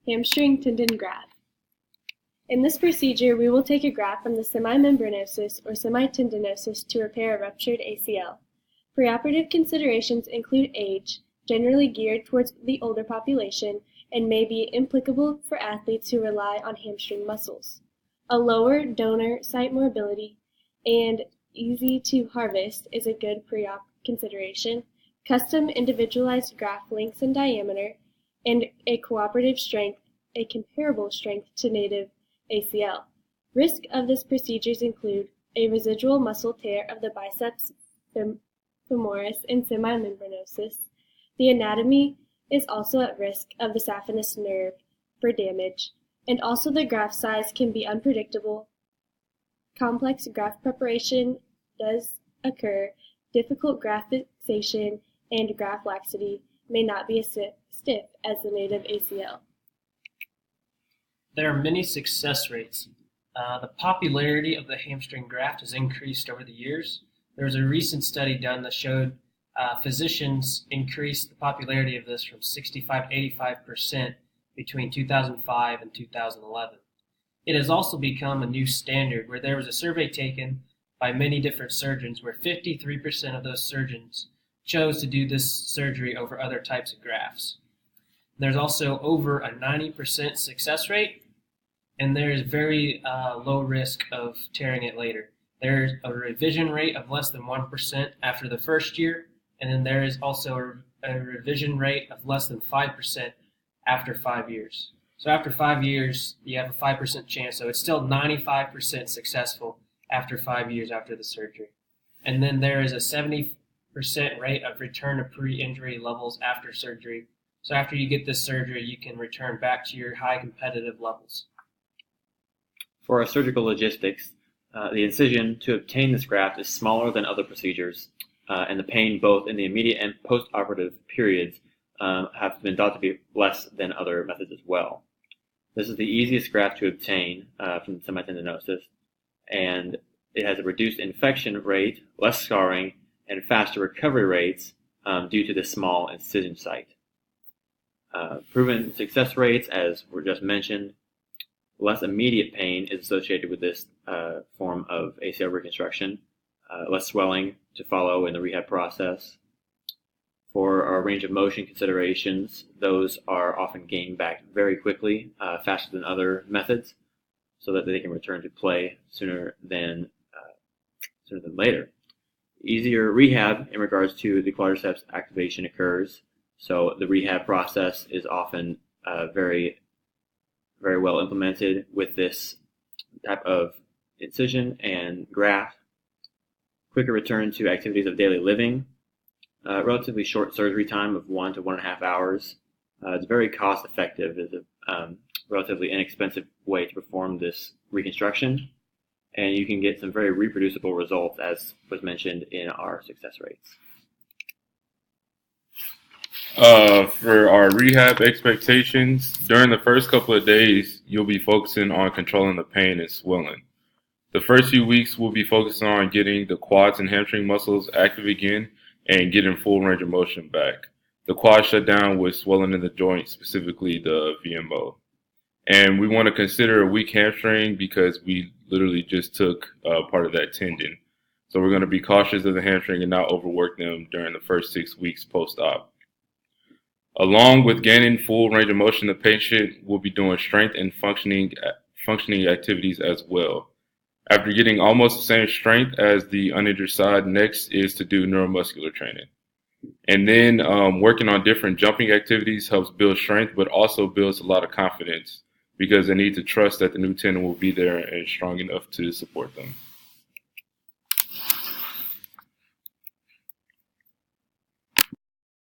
Hamstring tendon graft. In this procedure, we will take a graft from the semimembranosus or semitendinosus to repair a ruptured ACL. Preoperative considerations include age, generally geared towards the older population, and may be implicable for athletes who rely on hamstring muscles. A lower donor site mobility and easy to harvest is a good pre-op consideration. Custom individualized graft lengths and diameter, and a cooperative strength, a comparable strength to native ACL. Risk of this procedures include a residual muscle tear of the biceps femoris and semimembranosus. The anatomy is also at risk of the saphenous nerve for damage, and also the graft size can be unpredictable. Complex graft preparation does occur. Difficult graft fixation and graft laxity may not be as stiff as the native ACL. There are many success rates. The popularity of the hamstring graft has increased over the years. There was a recent study done that showed physicians increased the popularity of this from 65 to 85% between 2005 and 2011. It has also become a new standard where there was a survey taken by many different surgeons where 53% of those surgeons chose to do this surgery over other types of grafts. There's also over a 90% success rate, and there is very low risk of tearing it later. There's a revision rate of less than 1% after the first year, and then there is also a revision rate of less than 5% after 5 years. So after 5 years, you have a 5% chance, so it's still 95% successful after 5 years after the surgery. And then there is a 70% rate of return to pre-injury levels after surgery. So after you get this surgery, you can return back to your high competitive levels. For our surgical logistics, the incision to obtain this graft is smaller than other procedures, and the pain both in the immediate and post-operative periods have been thought to be less than other methods as well. This is the easiest graft to obtain from semitendinosus, and it has a reduced infection rate, less scarring, and faster recovery rates due to the small incision site. Proven success rates, as were just mentioned, less immediate pain is associated with this form of ACL reconstruction, less swelling to follow in the rehab process. For our range of motion considerations, those are often gained back very quickly, faster than other methods, so that they can return to play sooner than later. Easier rehab in regards to the quadriceps activation occurs, so the rehab process is often very well implemented with this type of incision and graft. Quicker return to activities of daily living. Relatively short surgery time of 1 to 1.5 hours. It's very cost effective. It's a relatively inexpensive way to perform this reconstruction, and you can get some very reproducible results, as was mentioned in our success rates. For our rehab expectations, during the first couple of days, you'll be focusing on controlling the pain and swelling. The first few weeks, we'll be focusing on getting the quads and hamstring muscles active again and getting full range of motion back. The quads shut down with swelling in the joint, specifically the VMO. And we want to consider a weak hamstring because we literally just took part of that tendon. So we're going to be cautious of the hamstring and not overwork them during the first 6 weeks post-op. Along with gaining full range of motion, the patient will be doing strength and functioning activities as well. After getting almost the same strength as the uninjured side, next is to do neuromuscular training. And then working on different jumping activities helps build strength, but also builds a lot of confidence because they need to trust that the new tendon will be there and strong enough to support them.